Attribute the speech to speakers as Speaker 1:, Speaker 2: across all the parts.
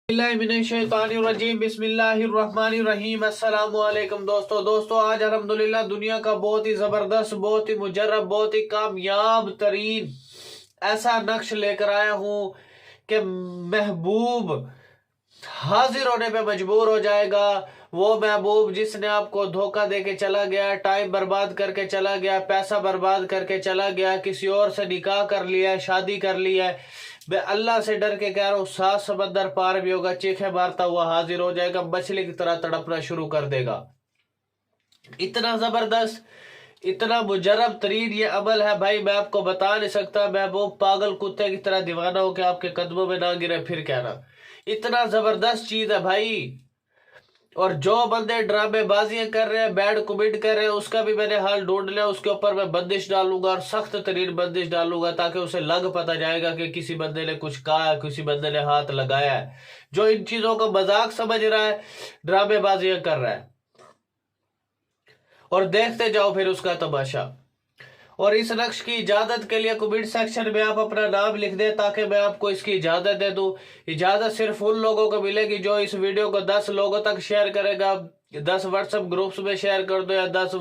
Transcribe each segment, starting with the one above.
Speaker 1: बिस्मिल्लाहिर्रहमानिर्रहीम। अस्सलाम वालेकुम दोस्तों आज अल्हम्दुलिल्लाह दुनिया का बहुत ही ज़बरदस्त, बहुत ही मुजर्रब, बहुत ही कामयाब तरीन ऐसा नक्श लेकर आया हूँ कि महबूब हाजिर होने पे मजबूर हो जाएगा। वो महबूब जिसने आपको धोखा दे के चला गया, टाइम बर्बाद करके चला गया, पैसा बर्बाद करके चला गया, किसी और से निकाह कर लिया है, शादी कर ली है, मैं अल्लाह से डर के कह रहा हूँ 7 समंदर पार भी होगा, चीखे मारता हुआ हाजिर हो जाएगा, मछली की तरह तड़पना शुरू कर देगा। इतना जबरदस्त, इतना मुजरब तरीन ये अमल है भाई, मैं आपको बता नहीं सकता। मैं वो पागल कुत्ते की तरह दीवाना हो के आपके कदमों में ना गिरे फिर कहना, इतना जबरदस्त चीज है भाई। और जो बंदे ड्रामेबाजियां कर रहे हैं, बैड कमेंट कर रहे हैं, उसका भी मैंने हाल ढूंढ लिया। उसके ऊपर मैं बंदिश डालूंगा और सख्त तरीन बंदिश डालूंगा, ताकि उसे लग पता जाएगा कि किसी बंदे ने कुछ कहा है, किसी बंदे ने हाथ लगाया है। जो इन चीजों को मजाक समझ रहा है, ड्रामेबाजियां कर रहा है, और देखते जाओ फिर उसका तमाशा। और इस नक्श की इजाजत के लिए कमेंट सेक्शन में आप अपना नाम लिख दें, ताकि मैं आपको इसकी इजाजत दे दूं। इजाजत सिर्फ उन लोगों को मिलेगी जो इस वीडियो को 10 लोगों तक शेयर करेगा। 10 व्हाट्सएप ग्रुप्स में शेयर कर दो, या 10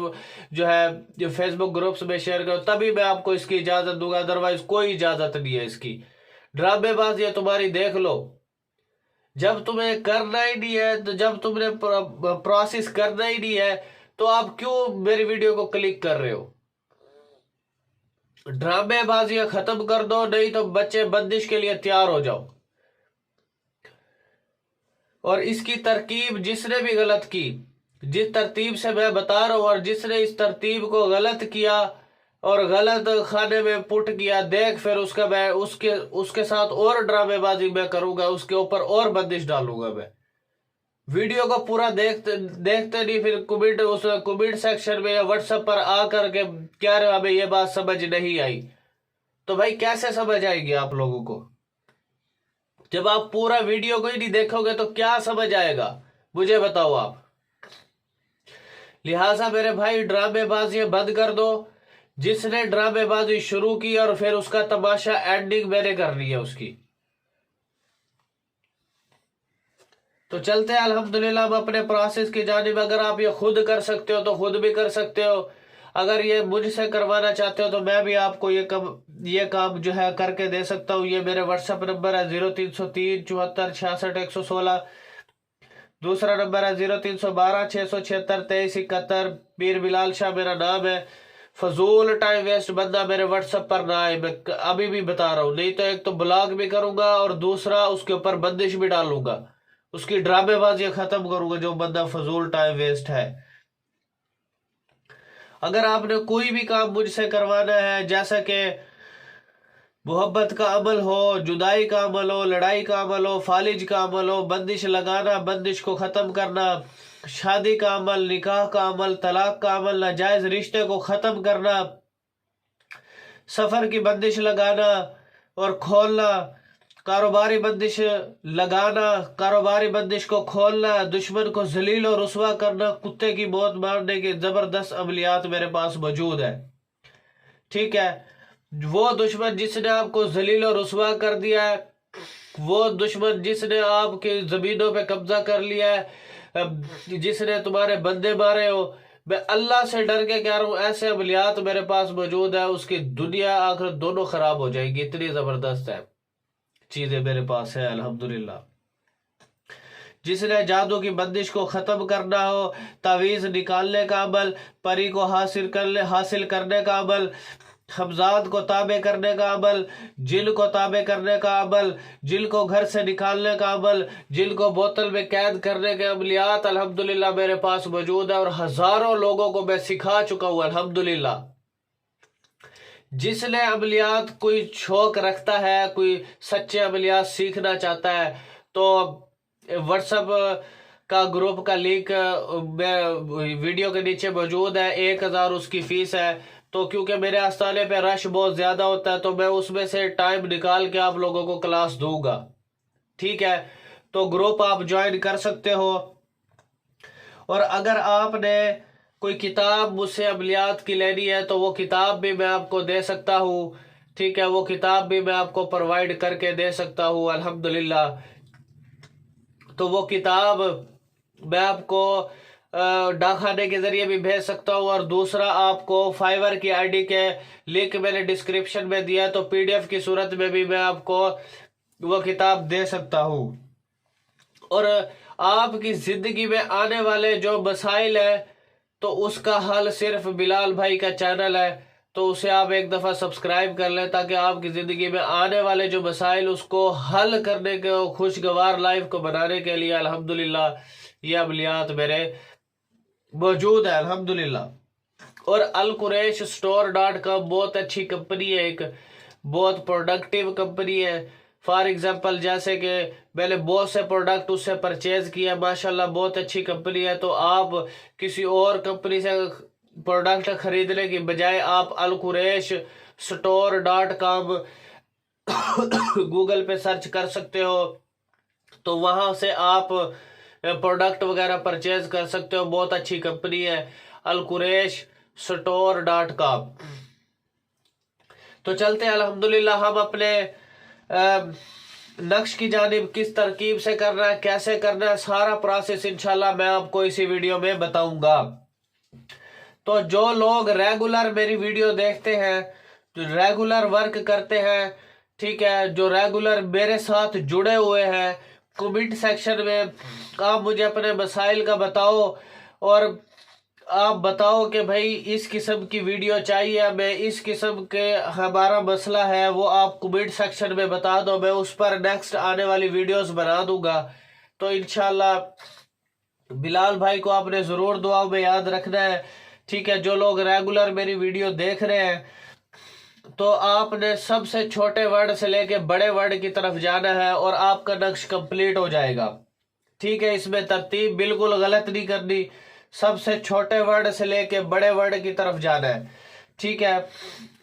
Speaker 1: जो फेसबुक ग्रुप्स में शेयर करो, तभी मैं आपको इसकी इजाजत दूंगा, अदरवाइज कोई इजाजत नहीं है इसकी। ड्रामेबाजी तुम्हारी देख लो, जब तुम्हें करना ही नहीं है, तो जब तुमने प्रोसेस करना ही नहीं है, तो आप क्यों मेरी वीडियो को क्लिक कर रहे हो? ड्रामेबाजियां खत्म कर दो, नहीं तो बच्चे बंदिश के लिए तैयार हो जाओ। और इसकी तरकीब जिसने भी गलत की, जिस तरतीब से मैं बता रहा हूं, और जिसने इस तरतीब को गलत किया और गलत खाने में पुट किया, देख फिर उसका मैं उसके साथ और ड्रामेबाजी मैं करूंगा, उसके ऊपर और बंदिश डालूंगा मैं। वीडियो को पूरा देखते नहीं, फिर कमेंट सेक्शन में या व्हाट्सएप पर आकर के क्या रहे, हमें ये बात समझ नहीं आई, तो भाई कैसे समझ आएगी आप लोगों को? जब आप पूरा वीडियो को ही नहीं देखोगे तो क्या समझ आएगा, मुझे बताओ आप। लिहाजा मेरे भाई ड्रामेबाजी बंद कर दो। जिसने ड्रामेबाजी शुरू की और फिर उसका तमाशा एंडिंग मैंने करनी है उसकी। तो चलते हैं अल्हम्दुलिल्लाह हम अपने प्रोसेस की जानिब। अगर आप ये खुद कर सकते हो तो खुद भी कर सकते हो। अगर ये मुझसे करवाना चाहते हो तो मैं भी आपको ये काम जो है करके दे सकता हूँ। ये मेरे व्हाट्सएप नंबर है 0303 74 66 116। दूसरा नंबर है 0312 676 23 71। पीर बिलाल शाह मेरा नाम है। फजूल टाइम वेस्ट बंदा मेरे व्हाट्सएप पर ना आए, मैं अभी भी बता रहा हूँ, नहीं तो एक तो ब्लॉग भी करूंगा और दूसरा उसके ऊपर बंदिश भी डालूंगा, उसकी ड्रामेबाजी खत्म करूंगा जो बंदा फजूल टाइम वेस्ट है। अगर आपने कोई भी काम मुझसे करवाना है, जैसा कि मोहब्बत का अमल हो, जुदाई का अमल हो, लड़ाई का अमल हो, फालिज का अमल हो, बंदिश लगाना, बंदिश को खत्म करना, शादी का अमल, निकाह का अमल, तलाक का अमल, नाजायज रिश्ते को खत्म करना, सफर की बंदिश लगाना और खोलना, कारोबारी बंदिश लगाना, कारोबारी बंदिश को खोलना, दुश्मन को जलील और रुसवा करना, कुत्ते की मौत मारने के जबरदस्त अमलियात मेरे पास मौजूद है। ठीक है, वो दुश्मन जिसने आपको जलील और रुसवा कर दिया है, वो दुश्मन जिसने आपके जमीनों पे कब्जा कर लिया है, जिसने तुम्हारे बंदे मारे हो, मैं अल्लाह से डर के कह रहा हूँ, ऐसे अमलियात मेरे पास मौजूद है, उसकी दुनिया आखिरत दोनों खराब हो जाएगी, इतनी जबरदस्त है चीजें मेरे पास है अल्हम्दुलिल्लाह। जिसने जादू की बंदिश को खत्म करना हो, तावीज निकालने का अमल, परी को हासिल करने का अमल, हमजाद को ताबे करने का अमल, जिल को ताबे करने का अमल, जिल को घर से निकालने का अमल, जिल को बोतल में कैद करने के अमलियात अल्हम्दुलिल्लाह मेरे पास मौजूद है, और हजारों लोगों को मैं सिखा चुका हूँ अल्हम्दुलिल्लाह। जिसने अमलियात कोई शौक रखता है, कोई सच्चे अमलियात सीखना चाहता है, तो व्हाट्सएप का ग्रुप का लिंक वीडियो के नीचे मौजूद है। 1000 उसकी फीस है। तो क्योंकि मेरे आस्थाने पे रश बहुत ज्यादा होता है, तो मैं उसमें से टाइम निकाल के आप लोगों को क्लास दूंगा। ठीक है, तो ग्रुप आप ज्वाइन कर सकते हो। और अगर आपने कोई किताब मुझसे अमलियात की लेनी है तो वो किताब भी मैं आपको दे सकता हूँ। ठीक है, वो किताब भी मैं आपको प्रोवाइड करके दे सकता हूँ अल्हम्दुलिल्लाह। तो वो किताब मैं आपको डाकखाने के जरिए भी भेज सकता हूँ, और दूसरा आपको फाइवर की आईडी के लिंक मैंने डिस्क्रिप्शन में दिया, तो पीडीएफ की सूरत में भी मैं आपको वो किताब दे सकता हूँ। और आपकी जिंदगी में आने वाले जो मसाइल है तो उसका हल सिर्फ बिलाल भाई का चैनल है, तो उसे आप एक दफ़ा सब्सक्राइब कर लें, ताकि आपकी ज़िंदगी में आने वाले जो मसाइल उसको हल करने के, खुशगवार लाइफ को बनाने के लिए अल्हम्दुलिल्लाह ये अमलियात मेरे मौजूद है अल्हम्दुलिल्लाह। और alqureishstore.com बहुत अच्छी कंपनी है, एक बहुत प्रोडक्टिव कंपनी है। फॉर एग्जांपल जैसे कि मैंने बहुत से प्रोडक्ट उससे परचेज किया, माशाल्लाह बहुत अच्छी कंपनी है। तो आप किसी और कंपनी से प्रोडक्ट खरीदने की बजाय आप alqureishstore.com गूगल पे सर्च कर सकते हो, तो वहां से आप प्रोडक्ट वगैरह परचेज कर सकते हो। बहुत अच्छी कंपनी है alqureishstore.com। तो चलते हैं अल्हम्दुलिल्लाह हम अपने नक्श की जानिब किस तरकीब से करना है, कैसे करना है, सारा प्रोसेस इंशाल्लाह मैं आपको इसी वीडियो में बताऊंगा। तो जो लोग रेगुलर मेरी वीडियो देखते हैं, जो रेगुलर वर्क करते हैं, ठीक है, जो रेगुलर मेरे साथ जुड़े हुए हैं, कमेंट सेक्शन में आप मुझे अपने मसाइल का बताओ, और आप बताओ कि भाई इस किस्म की वीडियो चाहिए हमें, इस किस्म के हमारा मसला है, वो आप कमेंट सेक्शन में बता दो, मैं उस पर नेक्स्ट आने वाली वीडियोस बना दूंगा। तो इंशाल्लाह बिलाल भाई को आपने ज़रूर दुआओं में याद रखना है, ठीक है। जो लोग रेगुलर मेरी वीडियो देख रहे हैं, तो आपने सबसे छोटे वर्ड से लेके बड़े वर्ड की तरफ जाना है और आपका नक्श कंप्लीट हो जाएगा, ठीक है। इसमें तरतीब बिल्कुल गलत नहीं करनी, सबसे छोटे वर्ड से लेके बड़े वर्ड की तरफ जाना है, ठीक है।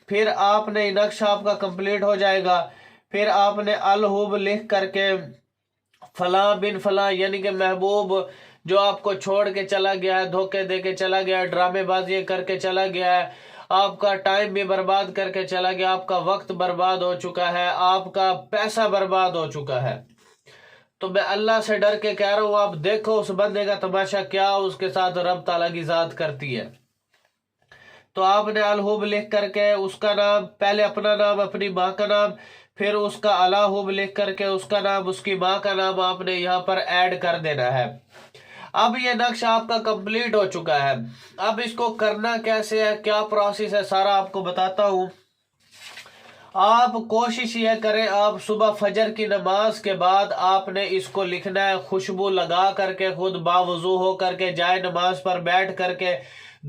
Speaker 1: फिर आपने नक्श आपका कंप्लीट हो जाएगा। फिर आपने अलहुब लिख करके फला बिन फला, यानी कि महबूब जो आपको छोड़ के चला गया है, धोखे दे के चला गया है, ड्रामेबाजी करके चला गया है, आपका टाइम भी बर्बाद करके चला गया, आपका वक्त बर्बाद हो चुका है, आपका पैसा बर्बाद हो चुका है, तो मैं अल्लाह से डर के कह रहा हूं, आप देखो उस बंदे का तमाशा क्या उसके साथ रब ताला की जात करती है। तो आपने अलहुब लिख करके उसका नाम, पहले अपना नाम, अपनी माँ का नाम, फिर उसका अलाहुब लिख करके उसका नाम, उसकी माँ का नाम आपने यहाँ पर ऐड कर देना है। अब ये नक्शा आपका कंप्लीट हो चुका है। अब इसको करना कैसे है, क्या प्रोसेस है, सारा आपको बताता हूँ। आप कोशिश ये करें, आप सुबह फजर की नमाज के बाद आपने इसको लिखना है, खुशबू लगा करके, खुद बावजू हो करके, जाए नमाज पर बैठ करके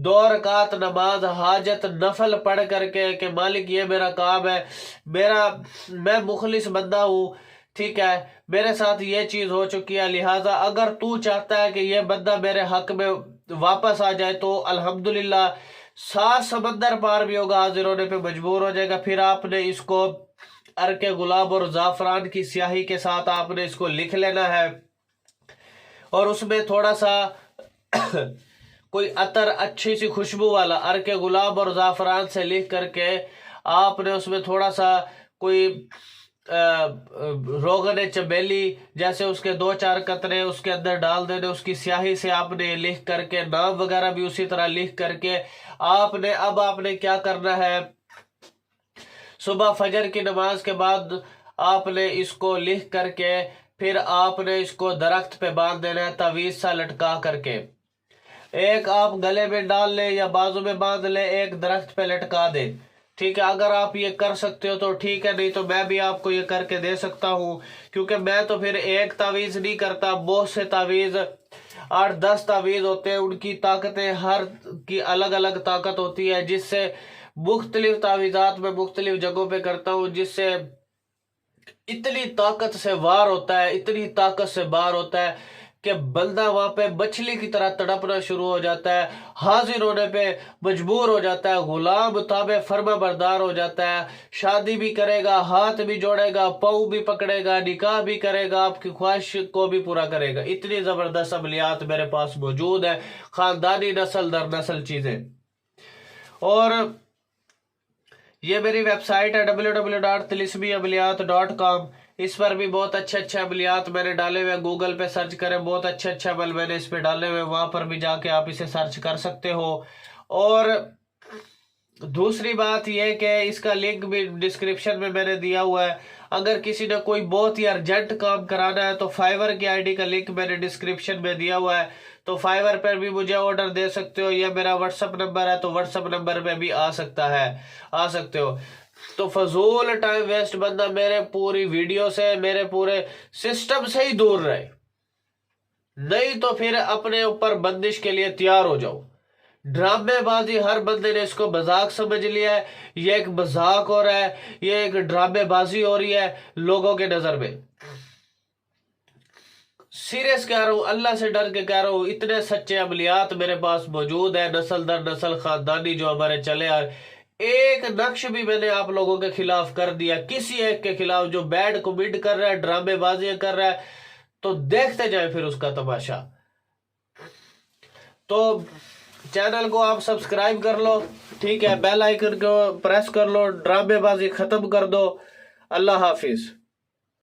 Speaker 1: 2 रकात नमाज हाजत नफल पढ़ करके कि मालिक ये मेरा काम है, मैं मुखलिस बंदा हूँ, ठीक है, मेरे साथ ये चीज हो चुकी है, लिहाजा अगर तू चाहता है कि ये बंदा मेरे हक में वापस आ जाए, तो अल्हम्दुलिल्लाह 7 समंदर पार भी होगा, हाजिर होने पे मजबूर हो जाएगा। फिर आपने इसको अर्के गुलाब और जाफरान की स्याही के साथ आपने इसको लिख लेना है, और उसमें थोड़ा सा कोई अतर अच्छी सी खुशबू वाला अर्के गुलाब और जाफरान से लिख करके आपने उसमें थोड़ा सा कोई रोगन चमेली जैसे उसके 2-4 कतरे उसके अंदर डाल देने, उसकी स्याही से आपने लिख करके, नाम वगैरह भी उसी तरह लिख करके आपने क्या करना है, सुबह फजर की नमाज के बाद आपने इसको लिख करके फिर आपने इसको दरख्त पे बांध देना है, तावीज सा लटका करके। एक आप गले में डाल ले या बाजू में बांध ले, एक दरख्त पे लटका दे, ठीक है। अगर आप ये कर सकते हो तो ठीक है, नहीं तो मैं भी आपको ये करके दे सकता हूँ, क्योंकि मैं तो फिर एक तावीज नहीं करता, बहुत से तावीज 8-10 तावीज होते हैं, उनकी ताकतें हर की अलग अलग ताकत होती है, जिससे मुख्तलिफ तावीजात में मुख्तलिफ जगहों पे करता हूँ, जिससे इतनी ताकत से वार होता है, इतनी ताकत से बार होता है कि बंदा वहां पे मछली की तरह तड़पना शुरू हो जाता है, हाजिर होने पे मजबूर हो जाता है, गुलाम ताबे फर्मा बरदार हो जाता है, शादी भी करेगा, हाथ भी जोड़ेगा, पाँव भी पकड़ेगा, निकाह भी करेगा, आपकी ख्वाहिश को भी पूरा करेगा। इतनी जबरदस्त अमलियात मेरे पास मौजूद है, खानदानी नस्ल दर नस्ल चीजें। और ये मेरी वेबसाइट है www.tilismiamaliyat.com। इस पर भी बहुत अच्छे अच्छे अमलियात मैंने डाले हुए, गूगल पे सर्च करें, बहुत अच्छे अच्छे अमल मैंने इस पे डाले हुए, वहां पर भी जाके आप इसे सर्च कर सकते हो। और दूसरी बात यह कि इसका लिंक भी डिस्क्रिप्शन में मैंने दिया हुआ है। अगर किसी ने कोई बहुत ही अर्जेंट काम कराना है तो फाइवर की आईडी का लिंक मैंने डिस्क्रिप्शन में दिया हुआ है, तो फाइवर पर भी मुझे ऑर्डर दे सकते हो, या मेरा व्हाट्सअप नंबर है तो व्हाट्सअप नंबर पे भी आ सकते हो। तो फजूल टाइम वेस्ट बंदा मेरे पूरी वीडियो से, मेरे पूरे सिस्टम से ही दूर रहे, नहीं तो फिर अपने ऊपर बंदिश के लिए तैयार हो जाओ। ड्रामेबाजी हर बंदे ने इसको मजाक समझ लिया है, ये एक मजाक हो रहा है, ये एक ड्रामेबाजी हो रही है लोगों के नजर में। सीरियस कह रहा हूं, अल्लाह से डर के कह रहा हूं, इतने सच्चे अमलियात मेरे पास मौजूद है, नस्ल दर नस्ल खानदानी जो हमारे चले आ रहे। एक नक्श भी मैंने आप लोगों के खिलाफ कर दिया, किसी एक के खिलाफ जो बैड कमेंट कर रहा है, ड्रामेबाजियां कर रहा है, तो देखते जाए फिर उसका तमाशा। तो चैनल को आप सब्सक्राइब कर लो, ठीक है, बेल आइकन को प्रेस कर लो, ड्रामेबाजी खत्म कर दो। अल्लाह हाफिज।